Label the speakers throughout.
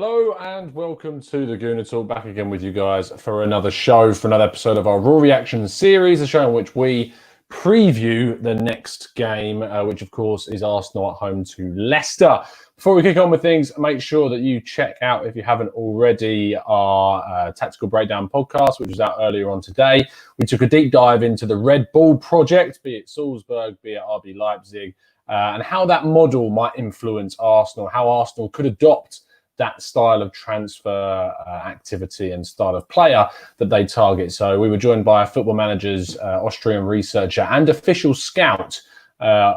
Speaker 1: Hello and welcome to the Gooner Talk, back again with you guys for another show, for another episode of our Raw Reaction series, a show in which we preview the next game, which of course is Arsenal at home to Leicester. Before we kick on with things, make sure that you check out, if you haven't already, our Tactical Breakdown podcast, which was out earlier on today. We took a deep dive into the Red Bull project, be it Salzburg, be it RB Leipzig, and how that model might influence Arsenal, how Arsenal could adopt that style of transfer activity and style of player that they target. So we were joined by a Football Manager's Austrian researcher and official scout,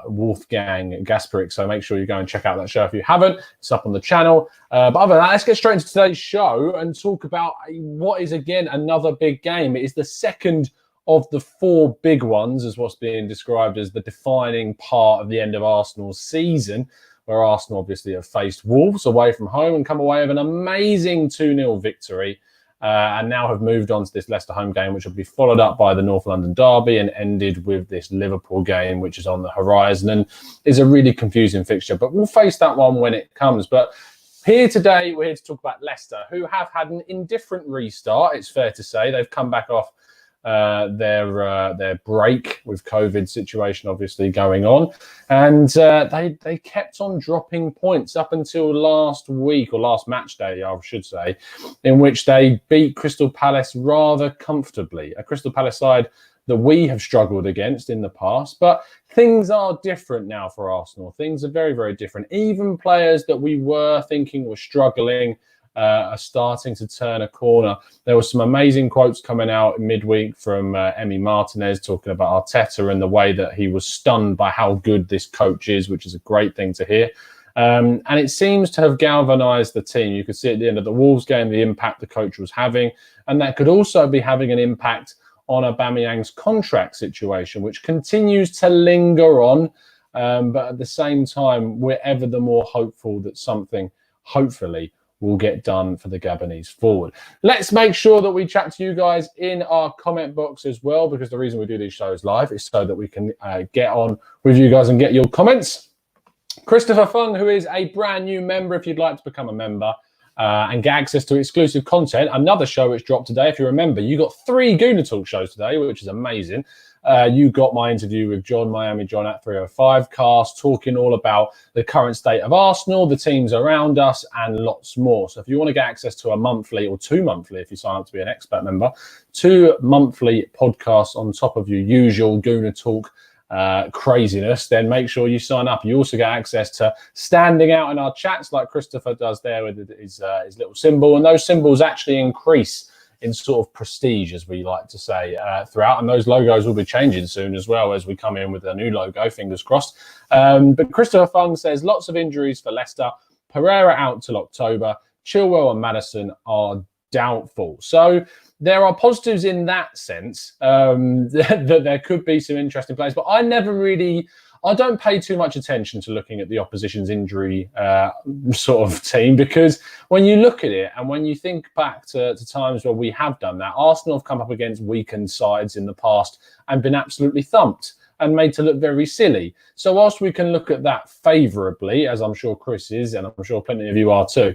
Speaker 1: Wolfgang Gasperik. So make sure you go and check out that show if you haven't. It's up on the channel. But other than that, let's get straight into today's show and talk about what is, again, another big game. It is the second of the four big ones, as what's being described as the defining part of the end of Arsenal's season, where Arsenal obviously have faced Wolves away from home and come away with an amazing 2-0 victory, and now have moved on to this Leicester home game, which will be followed up by the North London derby and ended with this Liverpool game, which is on the horizon and is a really confusing fixture. But we'll face that one when it comes. But here today, we're here to talk about Leicester, who have had an indifferent restart, it's fair to say. They've come back off their break with COVID situation obviously going on, and they kept on dropping points up until last week, or last match day I should say, in which they beat Crystal Palace rather comfortably, a Crystal Palace side that we have struggled against in the past. But things are different now for Arsenal. Things are very, very different. Even players that we were thinking were struggling are starting to turn a corner. There were some amazing quotes coming out midweek from Emi Martinez talking about Arteta and the way that he was stunned by how good this coach is, which is a great thing to hear. And it seems to have galvanised the team. You could see at the end of the Wolves game the impact the coach was having, and that could also be having an impact on Aubameyang's contract situation, which continues to linger on. But at the same time, we're ever the more hopeful that something, hopefully, will get done for the Gabonese forward. Let's make sure that we chat to you guys in our comment box as well, because the reason we do these shows live is so that we can get on with you guys and get your comments. Christopher Fung, who is a brand new member, if you'd like to become a member and get access to exclusive content, another show which dropped today. If you remember, you got 3 Gooner Talk shows today, which is amazing. You got my interview with Miami John at 305 Cast, talking all about the current state of Arsenal, the teams around us, and lots more. So if you want to get access to a monthly, or 2 monthly if you sign up to be an expert member, 2 monthly podcasts on top of your usual Gooner Talk craziness, then make sure you sign up. You also get access to standing out in our chats like Christopher does there with his little symbol, and those symbols actually increase in sort of prestige, as we like to say, throughout. And those logos will be changing soon as well, as we come in with a new logo, fingers crossed. But Christopher Fung says lots of injuries for Leicester. Pereira out till October. Chilwell and Maddison are doubtful. So there are positives in that sense, that there could be some interesting players. But I don't pay too much attention to looking at the opposition's injury sort of team, because when you look at it and when you think back to times where we have done that, Arsenal have come up against weakened sides in the past and been absolutely thumped and made to look very silly. So whilst we can look at that favourably, as I'm sure Chris is, and I'm sure plenty of you are too,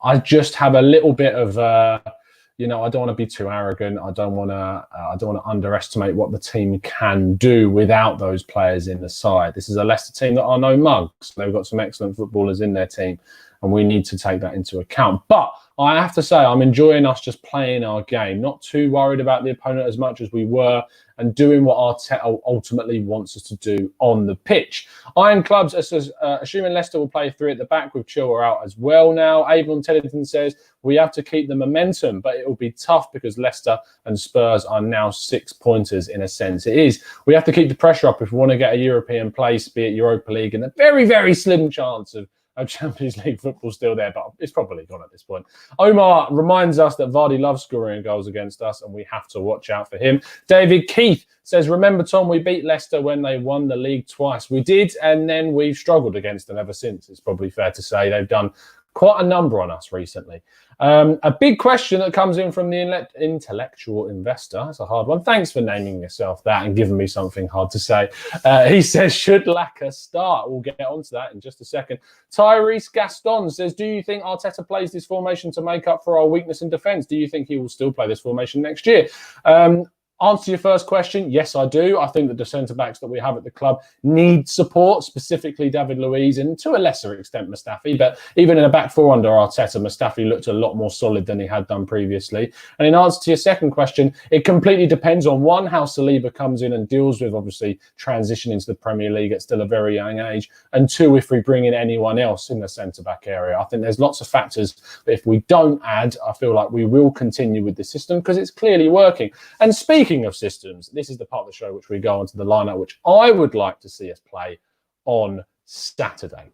Speaker 1: I just have a little bit of I don't want to be too arrogant. I don't want to underestimate what the team can do without those players in the side. This is a Leicester team that are no mugs. They've got some excellent footballers in their team, and we need to take that into account. But I have to say, I'm enjoying us just playing our game, not too worried about the opponent as much as we were, and doing what Arteta ultimately wants us to do on the pitch. Iron Clubs says, assuming Leicester will play 3 at the back with Chilwell out as well now. Avon Teddington says, we have to keep the momentum, but it will be tough because Leicester and Spurs are now 6-pointers in a sense. It is. We have to keep the pressure up if we want to get a European place, be it Europa League, and a very, very slim chance of Champions League football still there, but it's probably gone at this point. Omar reminds us that Vardy loves scoring goals against us, and we have to watch out for him. David Keith says, remember, Tom, we beat Leicester when they won the league twice. We did, and then we've struggled against them ever since. It's probably fair to say they've done quite a number on us recently. A big question that comes in from the intellectual investor. That's a hard one. Thanks for naming yourself that and giving me something hard to say. He says, should Laka start? We'll get onto that in just a second. Tyrese Gaston says, do you think Arteta plays this formation to make up for our weakness in defence? Do you think he will still play this formation next year? Answer to your first question, yes, I do. I think that the centre-backs that we have at the club need support, specifically David Luiz and to a lesser extent Mustafi. But even in a back four under Arteta, Mustafi looked a lot more solid than he had done previously. And in answer to your second question, it completely depends on, one, how Saliba comes in and deals with, obviously, transition into the Premier League at still a very young age. And two, if we bring in anyone else in the centre-back area. I think there's lots of factors. But if we don't add, I feel like we will continue with the system because it's clearly working. And speaking of systems, this is the part of the show which we go onto the lineup, which I would like to see us play on Saturday.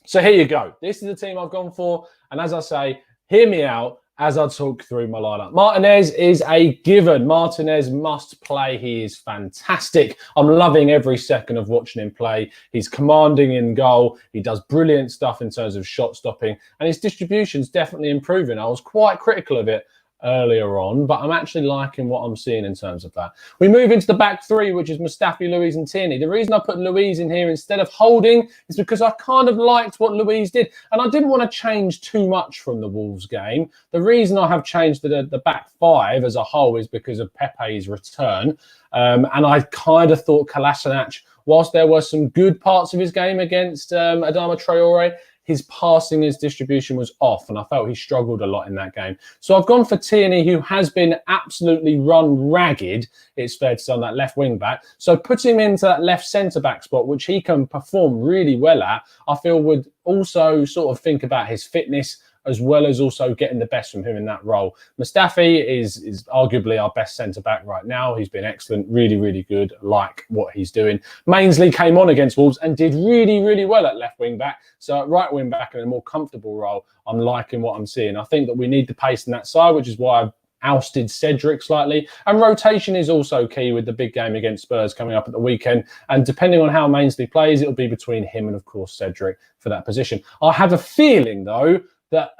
Speaker 1: So here you go. This is the team I've gone for. And as I say, hear me out as I talk through my lineup. Martinez is a given. Martinez must play. He is fantastic. I'm loving every second of watching him play. He's commanding in goal. He does brilliant stuff in terms of shot stopping. And his distribution's definitely improving. I was quite critical of it earlier on, but I'm actually liking what I'm seeing in terms of that. We move into the back three, which is Mustafi, Luiz and Tierney. The reason I put Luiz in here instead of Holding is because I kind of liked what Luiz did, and I didn't want to change too much from the Wolves game. The reason I have changed the back five as a whole is because of Pepe's return, and I kind of thought Kolasinac, whilst there were some good parts of his game against Adama Traore, his passing, his distribution was off, and I felt he struggled a lot in that game. So I've gone for Tierney, who has been absolutely run ragged, it's fair to say, on that left wing back. So putting him into that left centre-back spot, which he can perform really well at, I feel would also sort of think about his fitness as well as also getting the best from him in that role. Mustafi is arguably our best centre-back right now. He's been excellent, really, really good, like what he's doing. Mainsley came on against Wolves and did really, really well at left wing-back. So at right wing-back in a more comfortable role, I'm liking what I'm seeing. I think that we need the pace in that side, which is why I've ousted Cedric slightly. And rotation is also key with the big game against Spurs coming up at the weekend. And depending on how Mainsley plays, it'll be between him and, of course, Cedric for that position. I have a feeling, though, that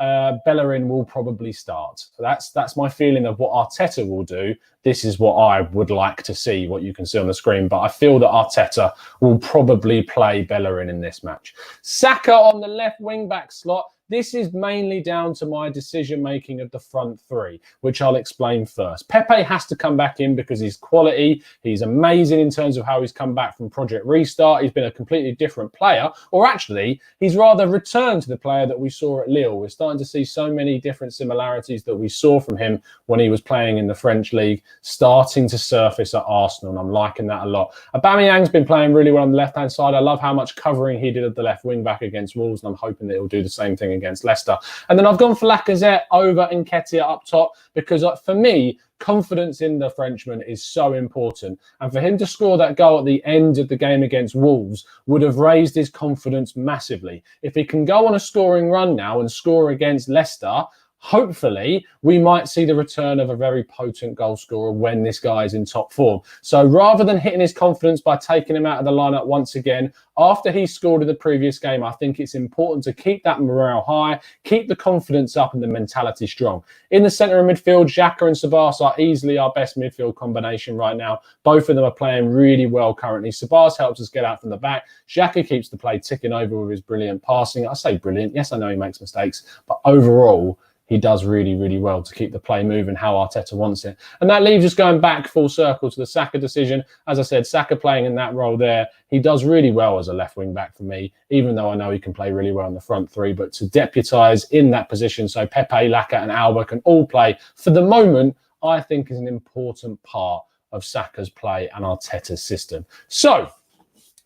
Speaker 1: Bellerin will probably start. So that's my feeling of what Arteta will do. This is what I would like to see, what you can see on the screen. But I feel that Arteta will probably play Bellerin in this match. Saka on the left wing-back slot. This is mainly down to my decision-making of the front three, which I'll explain first. Pepe has to come back in because he's quality. He's amazing in terms of how he's come back from Project Restart. He's been a completely different player, or actually, he's rather returned to the player that we saw at Lille. We're starting to see so many different similarities that we saw from him when he was playing in the French league, starting to surface at Arsenal, and I'm liking that a lot. Aubameyang's been playing really well on the left-hand side. I love how much covering he did at the left wing-back against Wolves, and I'm hoping that he'll do the same thing against Leicester. And then I've gone for Lacazette over Nketiah up top because for me, confidence in the Frenchman is so important. And for him to score that goal at the end of the game against Wolves would have raised his confidence massively. If he can go on a scoring run now and score against Leicester, hopefully we might see the return of a very potent goal scorer when this guy is in top form. So rather than hitting his confidence by taking him out of the lineup once again, after he scored in the previous game, I think it's important to keep that morale high, keep the confidence up and the mentality strong. In the centre of midfield, Xhaka and Sabas are easily our best midfield combination right now. Both of them are playing really well currently. Sabas helps us get out from the back. Xhaka keeps the play ticking over with his brilliant passing. I say brilliant. Yes, I know he makes mistakes, but overall, he does really, really well to keep the play moving how Arteta wants it. And that leaves us going back full circle to the Saka decision. As I said, Saka playing in that role there, he does really well as a left wing back for me, even though I know he can play really well in the front three. But to deputise in that position, so Pepe, Laka and Alba can all play, for the moment, I think is an important part of Saka's play and Arteta's system. So,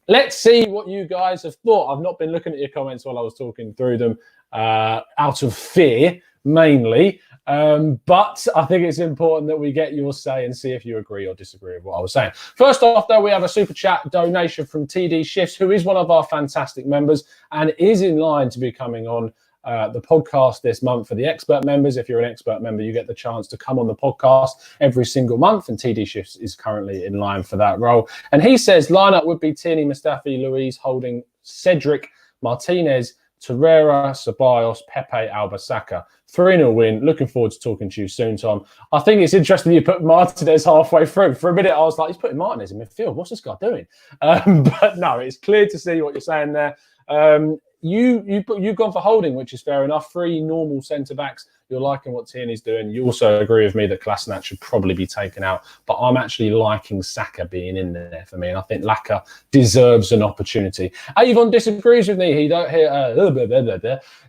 Speaker 1: let's see what you guys have thought. I've not been looking at your comments while I was talking through them out of fear, mainly. But I think it's important that we get your say and see if you agree or disagree with what I was saying. First off, though, we have a super chat donation from TD Shifts, who is one of our fantastic members and is in line to be coming on the podcast this month for the expert members. If you're an expert member, you get the chance to come on the podcast every single month, and TD Shifts is currently in line for that role. And he says lineup would be Tierney, Mustafi, Luiz, Holding, Cedric, Martinez, Torreira, Ceballos, Pepe, Alba, Saka. 3-0 win. Looking forward to talking to you soon, Tom. I think it's interesting you put Martinez halfway through. For a minute, I was like, he's putting Martinez in midfield. What's this guy doing? But no, it's clear to see what you're saying there. You've gone for Holding, which is fair enough. 3 normal centre-backs. You're liking what Tierney's doing. You also agree with me that Kolasinac should probably be taken out. But I'm actually liking Saka being in there for me. And I think Laka deserves an opportunity. Avon disagrees with me. He don't hear.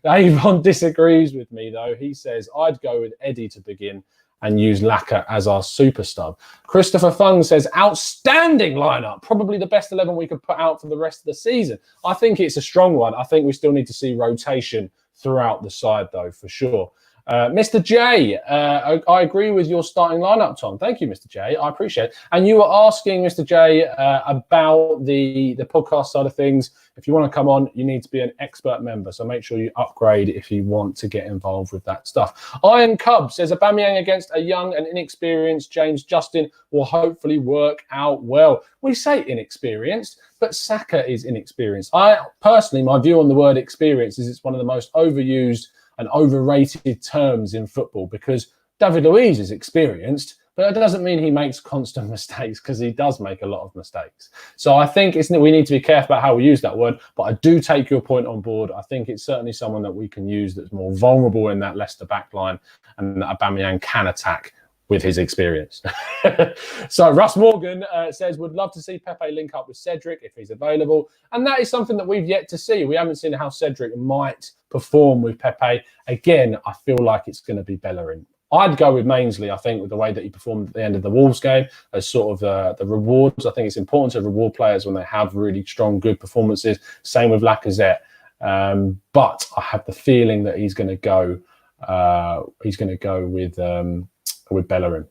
Speaker 1: Avon disagrees with me, though. He says, I'd go with Eddie to begin and use Laka as our super sub. Christopher Fung says, outstanding lineup. Probably the best 11 we could put out for the rest of the season. I think it's a strong one. I think we still need to see rotation throughout the side, though, for sure. Mr. J, I agree with your starting lineup, Tom. Thank you, Mr. J. I appreciate it. And you were asking, Mr. J, about the podcast side of things. If you want to come on, you need to be an expert member. So make sure you upgrade if you want to get involved with that stuff. Iron Cub says, Aubameyang against a young and inexperienced James Justin will hopefully work out well. We say inexperienced, but Saka is inexperienced. Personally, my view on the word experience is it's one of the most overused and overrated terms in football, because David Luiz is experienced, but that doesn't mean he makes constant mistakes, because he does make a lot of mistakes. So I think we need to be careful about how we use that word, but I do take your point on board. I think it's certainly someone that we can use that's more vulnerable in that Leicester backline, and that Aubameyang can attack with his experience. So Russ Morgan says, would love to see Pepe link up with Cedric if he's available. And that is something that we've yet to see. We haven't seen how Cedric might perform with Pepe. Again, I feel like it's going to be Bellerin. I'd go with Mainsley, I think, with the way that he performed at the end of the Wolves game as sort of the rewards. I think it's important to reward players when they have really strong, good performances. Same with Lacazette. But I have the feeling that he's going to go with Bellerin.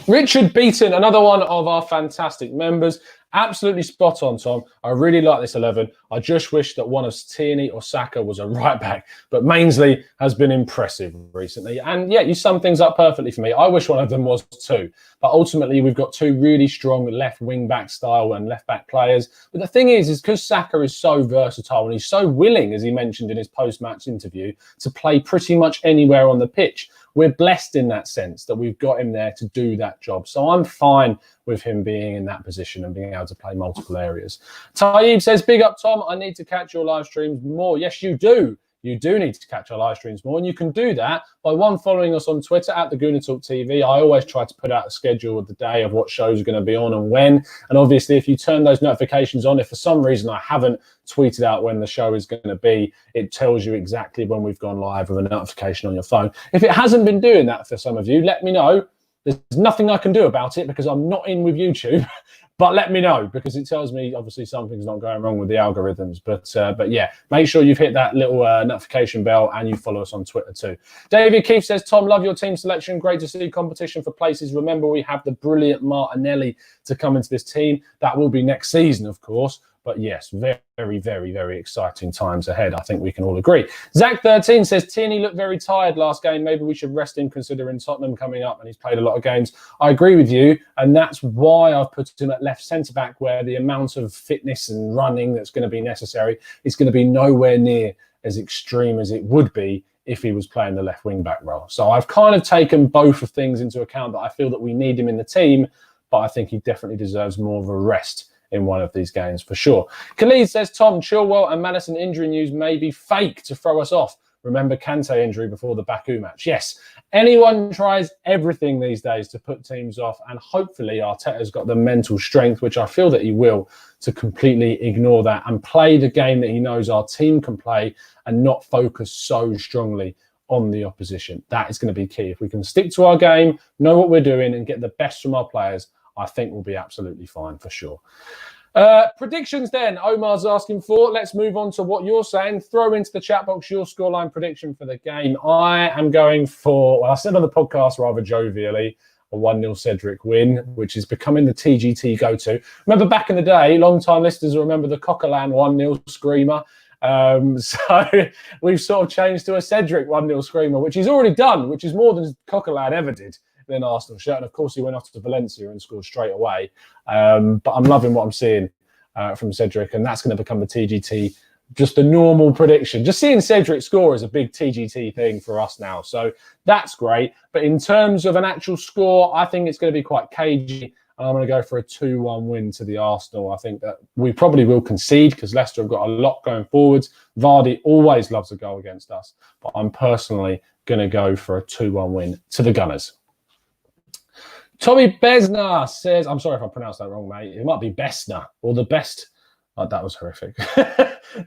Speaker 1: Richard Beaton, another one of our fantastic members. Absolutely spot on, Tom. I really like this 11. I just wish that one of Tierney or Saka was a right back. But Mainsley has been impressive recently. And yeah, you sum things up perfectly for me. I wish one of them was too. But ultimately, we've got 2 really strong left wing back style and left back players. But the thing is because Saka is so versatile and he's so willing, as he mentioned in his post-match interview, to play pretty much anywhere on the pitch. We're blessed in that sense that we've got him there to do that job. So I'm fine with him being in that position and being able to play multiple areas. Taib says, big up, Tom. I need to catch your live streams more. Yes, you do. You do need to catch our live streams more. And you can do that by, following us on Twitter at the Gooner Talk TV. I always try to put out a schedule of the day of what shows are going to be on and when. And obviously, if you turn those notifications on, if for some reason I haven't tweeted out when the show is going to be, it tells you exactly when we've gone live with a notification on your phone. If it hasn't been doing that for some of you, let me know. There's nothing I can do about it because I'm not in with YouTube. But let me know, because it tells me, obviously, something's not going wrong with the algorithms. But yeah, make sure you've hit that little notification bell and you follow us on Twitter too. David Keefe says, Tom, love your team selection. Great to see competition for places. Remember, we have the brilliant Martinelli to come into this team. That will be next season, of course. But yes, very, very, very exciting times ahead. I think we can all agree. Zach13 says, Tierney looked very tired last game. Maybe we should rest him considering Tottenham coming up and he's played a lot of games. I agree with you. And that's why I've put him at left centre-back, where the amount of fitness and running that's going to be necessary is going to be nowhere near as extreme as it would be if he was playing the left wing-back role. So I've kind of taken both of things into account, that I feel that we need him in the team, but I think he definitely deserves more of a rest in one of these games for sure. Khalid says, Tom, Chilwell and Maddison injury news may be fake to throw us off. Remember Kante injury before the Baku match? Yes, anyone tries everything these days to put teams off, and hopefully Arteta's got the mental strength, which I feel that he will, to completely ignore that and play the game that he knows our team can play and not focus so strongly on the opposition. That is going to be key. If we can stick to our game, know what we're doing and get the best from our players, I think we'll be absolutely fine for sure. Predictions then, Omar's asking for. Let's move on to what you're saying. Throw into the chat box your scoreline prediction for the game. I am going for, well, I said on the podcast rather jovially, a 1-0 Cedric win, which is becoming the TGT go-to. Remember back in the day, long-time listeners will remember the Coquelin 1-0 screamer. So we've sort of changed to a Cedric 1-0 screamer, which he's already done, which is more than Coquelin ever did in an Arsenal shirt. And of course, he went off to Valencia and scored straight away. But I'm loving what I'm seeing from Cedric, and that's going to become the TGT just a normal prediction. Just seeing Cedric score is a big TGT thing for us now. So that's great. But in terms of an actual score, I think it's going to be quite cagey. I'm going to go for a 2-1 win to the Arsenal. I think that we probably will concede because Leicester have got a lot going forwards. Vardy always loves a goal against us. But I'm personally going to go for a 2-1 win to the Gunners. Tommy Besna says, I'm sorry if I pronounced that wrong, mate. It might be Besna or the best. Oh, that was horrific.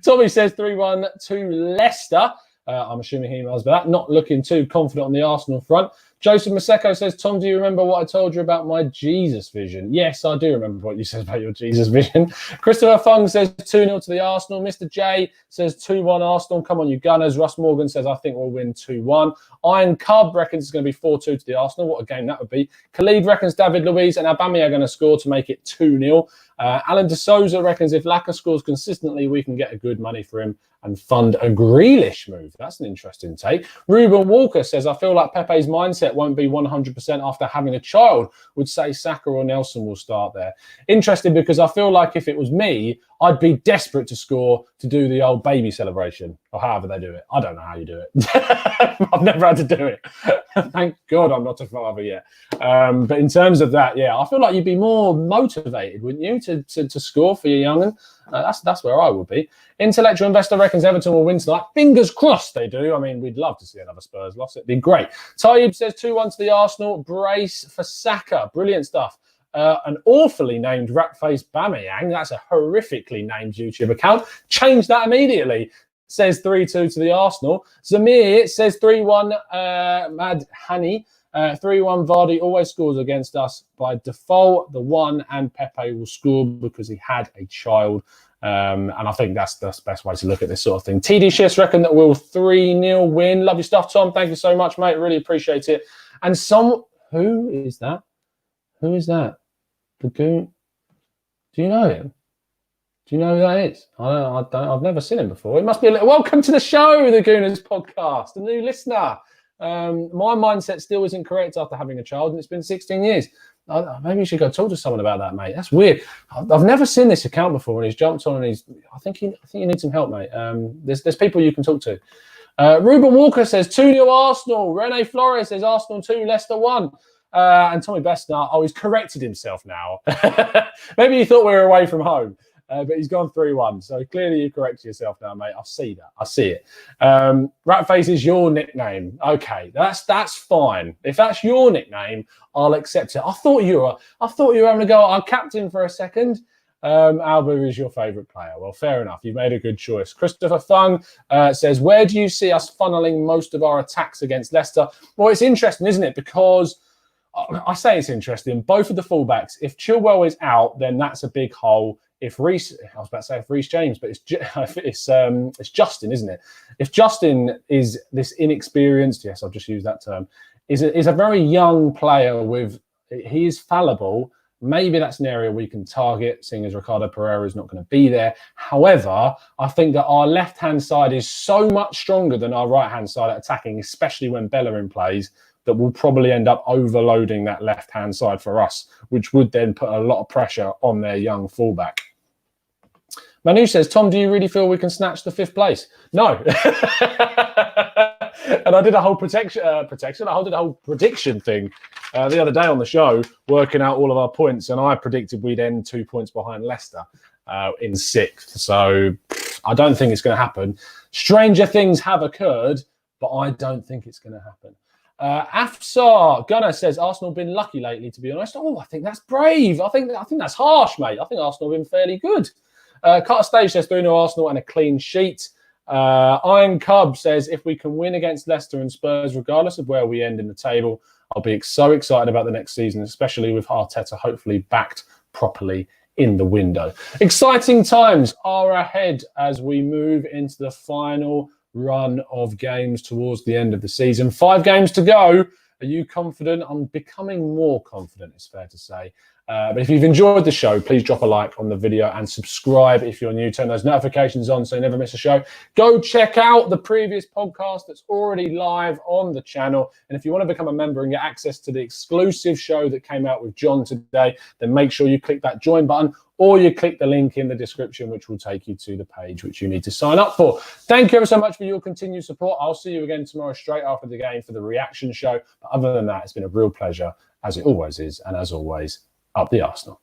Speaker 1: Tommy says 3-1 to Leicester. I'm assuming he emails about that. Not looking too confident on the Arsenal front. Joseph Maseko says, Tom, do you remember what I told you about my Jesus vision? Yes, I do remember what you said about your Jesus vision. Christopher Fung says 2-0 to the Arsenal. Mr. J says 2-1 Arsenal. Come on, you Gunners. Russ Morgan says, I think we'll win 2-1. Iron Cub reckons it's going to be 4-2 to the Arsenal. What a game that would be. Khalid reckons David Luiz and Aubameyang are going to score to make it 2-0. Alan De Souza reckons if Laka scores consistently, we can get a good money for him and fund a Grealish move. That's an interesting take. Ruben Walker says, I feel like Pepe's mindset won't be 100% after having a child. Would say Saka or Nelson will start there. Interesting because I feel like if it was me, I'd be desperate to score to do the old baby celebration or however they do it. I don't know how you do it. I've never had to do it. Thank God I'm not a father yet. But in terms of that, yeah, I feel like you'd be more motivated, wouldn't you, to score for your young'un? That's where I would be. Intellectual Investor reckons Everton will win tonight. Fingers crossed they do. I mean, we'd love to see another Spurs loss. It'd be great. Tayyib says 2-1 to the Arsenal. Brace for Saka. Brilliant stuff. An awfully named rat-faced Aubameyang. That's a horrifically named YouTube account. Change that immediately. Says 3-2 to the Arsenal. Zamir says 3-1 Mad Hani. 3-1 Vardy always scores against us by default. The one and Pepe will score because he had a child. And I think that's the best way to look at this sort of thing. TD Shifts reckon that we'll 3-0 win. Love your stuff, Tom. Thank you so much, mate. Really appreciate it. And who is that? Who is that? The Goon? Do you know him? Do you know who that is? I don't. I've never seen him before. It must be a little. Welcome to the show, the Gooners podcast. A new listener. My mindset still isn't correct after having a child, and it's been 16 years. Maybe you should go talk to someone about that, mate. That's weird. I've never seen this account before, and he's jumped on, and I think you need some help, mate. There's people you can talk to. Ruben Walker says 2-0 Arsenal. Rene Flores says Arsenal 2, Leicester 1. And Tommy Bestner, he's corrected himself now. Maybe he thought we were away from home. But he's gone 3-1. So clearly you correct yourself now, mate. I see that. I see it. Ratface is your nickname. Okay, that's fine. If that's your nickname, I'll accept it. I thought you were having a go at our captain for a second. Alba is your favourite player. Well, fair enough. You've made a good choice. Christopher Fung says, where do you see us funneling most of our attacks against Leicester? Well, it's interesting, isn't it? Because I say it's interesting. Both of the fullbacks, if Chilwell is out, then that's a big hole. If Reece James, but it's Justin, isn't it? If Justin is this inexperienced, yes, I've just used that term, is a very young player he is fallible. Maybe that's an area we can target, seeing as Ricardo Pereira is not going to be there. However, I think that our left-hand side is so much stronger than our right-hand side at attacking, especially when Bellerin plays, that will probably end up overloading that left-hand side for us, which would then put a lot of pressure on their young fullback. Manu says, Tom, do you really feel we can snatch the 5th place? No. And I did a whole prediction thing the other day on the show, working out all of our points, and I predicted we'd end 2 points behind Leicester in 6th. So I don't think it's going to happen. Stranger things have occurred, but I don't think it's going to happen. Afsar Gunner says Arsenal have been lucky lately, to be honest. I think that's brave. I think that's harsh, mate. I think Arsenal have been fairly good. Carter Stage says 3-0 Arsenal and a clean sheet. Iron Cub says if we can win against Leicester and Spurs, regardless of where we end in the table, I'll be so excited about the next season, especially with Arteta hopefully backed properly in the window. Exciting times are ahead as we move into the final run of games towards the end of the season. 5 games to go. Are you confident? I'm becoming more confident, it's fair to say. But if you've enjoyed the show, please drop a like on the video and subscribe if you're new. Turn those notifications on so you never miss a show. Go check out the previous podcast that's already live on the channel. And if you want to become a member and get access to the exclusive show that came out with John today, then make sure you click that join button, or you click the link in the description, which will take you to the page which you need to sign up for. Thank you ever so much for your continued support. I'll see you again tomorrow straight after the game for the reaction show. But other than that, it's been a real pleasure, as it always is. And as always, up the Arsenal.